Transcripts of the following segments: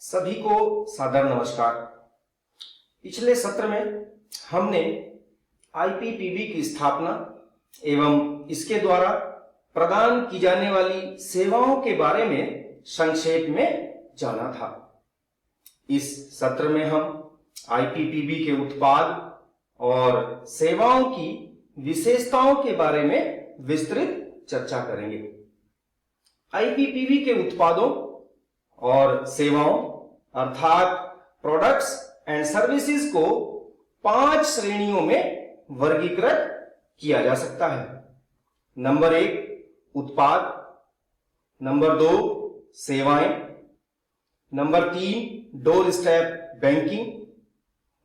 सभी को सादर नमस्कार। पिछले सत्र में हमने आईपीपीबी की स्थापना एवं इसके द्वारा प्रदान की जाने वाली सेवाओं के बारे में संक्षेप में जाना था। इस सत्र में हम आईपीपीबी के उत्पाद और सेवाओं की विशेषताओं के बारे में विस्तृत चर्चा करेंगे। आईपीपीबी के उत्पादों और सेवाओं अर्थात प्रोडक्ट्स एंड सर्विसेज को 5 श्रेणियों में वर्गीकृत किया जा सकता है। नंबर 1 उत्पाद, नंबर 2 सेवाएं, number 3 door step banking,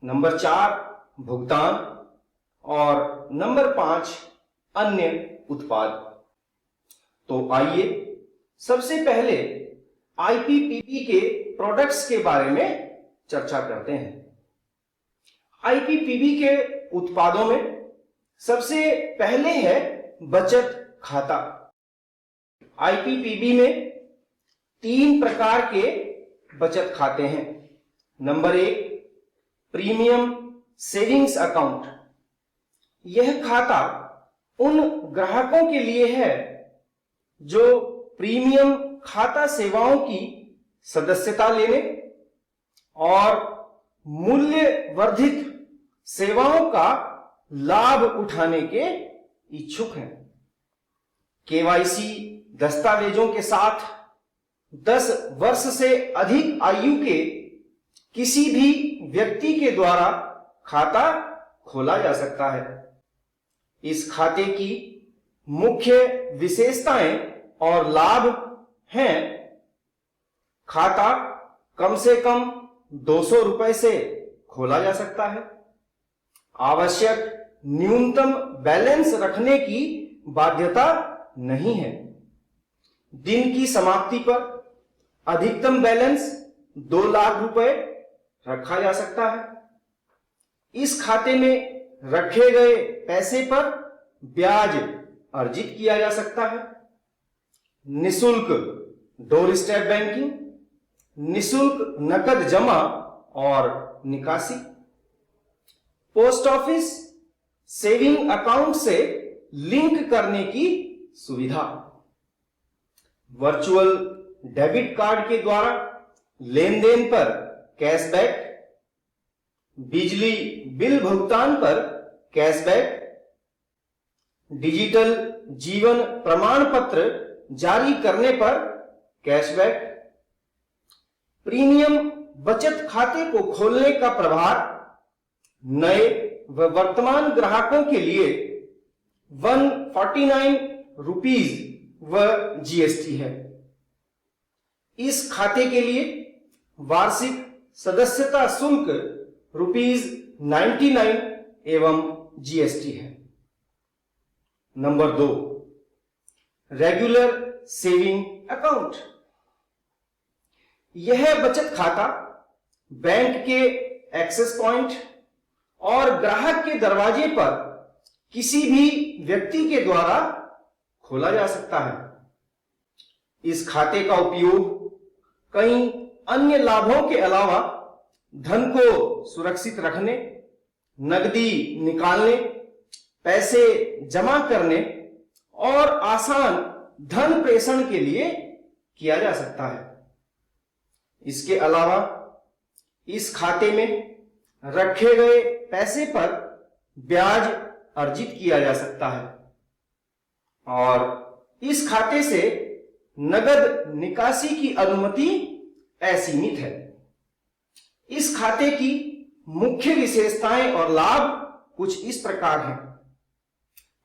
number 4 भुगतान और नंबर 5 अन्य उत्पाद। तो आइए सबसे पहले आईपीपीबी के प्रोडक्ट्स के बारे में चर्चा करते हैं। आईपीपीबी के उत्पादों में सबसे पहले है बचत खाता। आईपीपीबी में 3 प्रकार के बचत खाते हैं। Number 1 premium savings account. यह खाता उन ग्राहकों के लिए है जो प्रीमियम खाता सेवाओं की सदस्यता लेने और मूल्य वर्धित सेवाओं का लाभ उठाने के इच्छुक हैं। केवाईसी दस्तावेजों के साथ 10 वर्ष से अधिक आयु के किसी भी व्यक्ति के द्वारा खाता खोला जा सकता है। इस खाते की मुख्य विशेषताएं और लाभ हैं। खाता कम से कम 200 रुपए से खोला जा सकता है। आवश्यक न्यूनतम बैलेंस रखने की बाध्यता नहीं है। दिन की समाप्ति पर अधिकतम बैलेंस 2 लाख रुपए रखा जा सकता है। इस खाते में रखे गए पैसे पर ब्याज अर्जित किया जा सकता है। निशुल्क डोर स्टेप बैंकिंग, निशुल्क नकद जमा और निकासी, पोस्ट ऑफिस सेविंग अकाउंट से लिंक करने की सुविधा, वर्चुअल डेबिट कार्ड के द्वारा लेन देन पर कैशबैक, बिजली बिल भुगतान पर कैशबैक, डिजिटल जीवन प्रमाण पत्र जारी करने पर कैशबैक। प्रीमियम बचत खाते को खोलने का प्रभार नए व वर्तमान ग्राहकों के लिए 149 रुपीज व जीएसटी है। इस खाते के लिए वार्षिक सदस्यता शुल्क ₹99 एवं जीएसटी है। Number 2 regular saving account. यह बचत खाता बैंक के एक्सेस पॉइंट और ग्राहक के दरवाजे पर किसी भी व्यक्ति के द्वारा खोला जा सकता है। इस खाते का उपयोग कई अन्य लाभों के अलावा धन को सुरक्षित रखने, नकदी निकालने, पैसे जमा करने और आसान धन प्रेषण के लिए किया जा सकता है। इसके अलावा इस खाते में रखे गए पैसे पर ब्याज अर्जित किया जा सकता है और इस खाते से नगद निकासी की अनुमति असीमित है। इस खाते की मुख्य विशेषताएं और लाभ कुछ इस प्रकार हैं।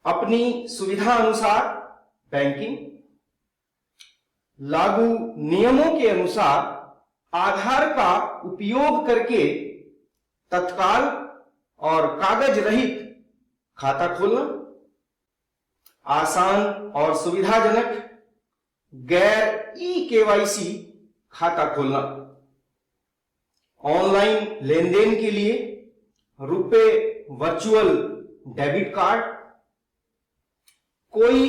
अपनी सुविधा अनुसार बैंकिंग, लागू नियमों के अनुसार आधार का उपयोग करके तत्काल और कागज रहित खाता खोलना, आसान और सुविधाजनक गैर केवाईसी खाता खोलना, ऑनलाइन लेन देन के लिए रुपए वर्चुअल डेबिट कार्ड, कोई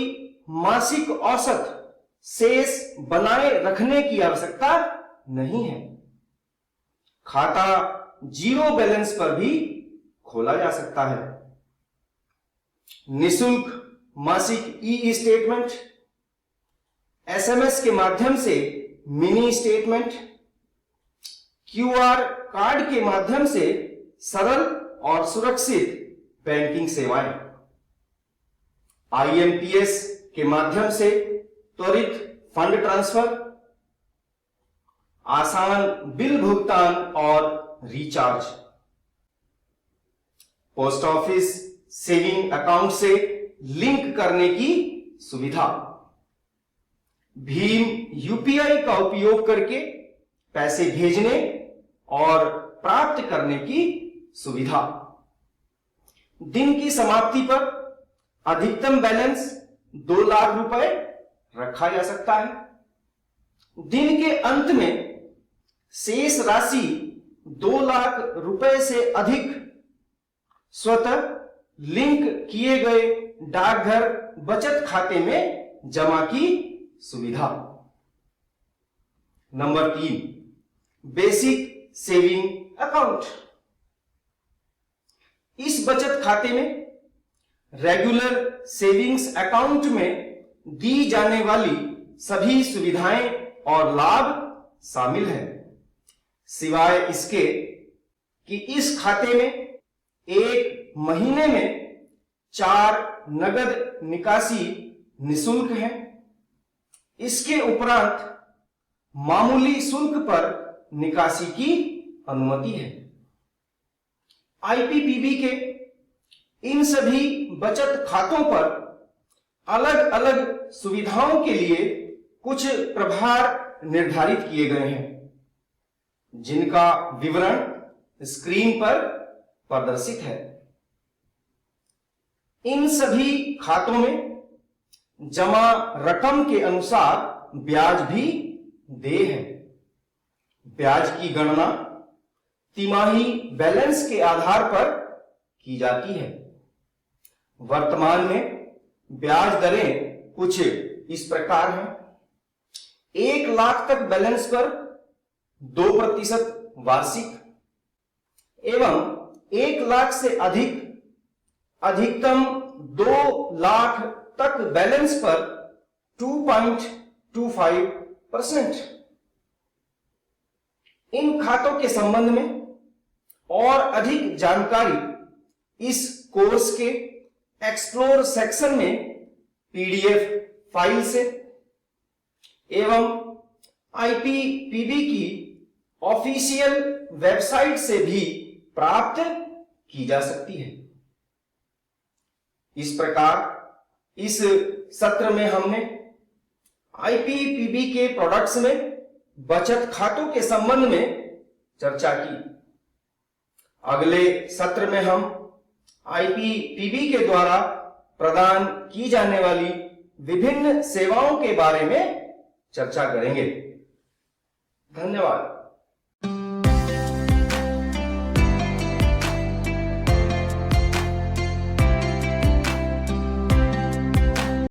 मासिक औसत शेष बनाए रखने की आवश्यकता नहीं है। खाता जीरो बैलेंस पर भी खोला जा सकता है। निशुल्क मासिक ई स्टेटमेंट, एसएमएस के माध्यम से मिनी स्टेटमेंट, क्यूआर कार्ड के माध्यम से सरल और सुरक्षित बैंकिंग सेवाएं, आईएमपीएस के माध्यम से त्वरित फंड ट्रांसफर, आसान बिल भुगतान और recharge, post office saving account से लिंक करने की सुविधा, भीम यूपीआई का उपयोग करके पैसे भेजने और प्राप्त करने की सुविधा, दिन की समाप्ति पर अधिकतम बैलेंस 2 लाख रुपए रखा जा सकता है। दिन के अंत में शेष राशि 2 लाख रुपए से अधिक स्वतः लिंक किए गए डाकघर बचत खाते में जमा की सुविधा। Number 3, basic saving account. इस बचत खाते में रेगुलर सेविंग्स अकाउंट में दी जाने वाली सभी सुविधाएं और लाभ शामिल हैं, सिवाय इसके कि इस खाते में एक महीने में 4 नगद निकासी निशुल्क है। इसके उपरांत मामूली शुल्क पर निकासी की अनुमति है। आईपीपीबी के इन सभी बचत खातों पर अलग अलग सुविधाओं के लिए कुछ प्रभार निर्धारित किए गए हैं, जिनका विवरण स्क्रीन पर प्रदर्शित है। इन सभी खातों में जमा रकम के अनुसार ब्याज भी देय है। ब्याज की गणना तिमाही बैलेंस के आधार पर की जाती है। वर्तमान में ब्याज दरें कुछ इस प्रकार हैं। 1 लाख तक बैलेंस पर 2% वार्षिक एवं 1 लाख से अधिक अधिकतम 2 लाख तक बैलेंस पर 2.25%। इन खातों के संबंध में और अधिक जानकारी इस कोर्स के एक्सप्लोर सेक्शन में पीडीएफ फाइल से एवं आईपीपीबी की ऑफिशियल वेबसाइट से भी प्राप्त की जा सकती है। इस प्रकार इस सत्र में हमने आईपीपीबी के प्रोडक्ट्स में बचत खातों के संबंध में चर्चा की। अगले सत्र में हम आईपीपीबी के द्वारा प्रदान की जाने वाली विभिन्न सेवाओं के बारे में चर्चा करेंगे। धन्यवाद।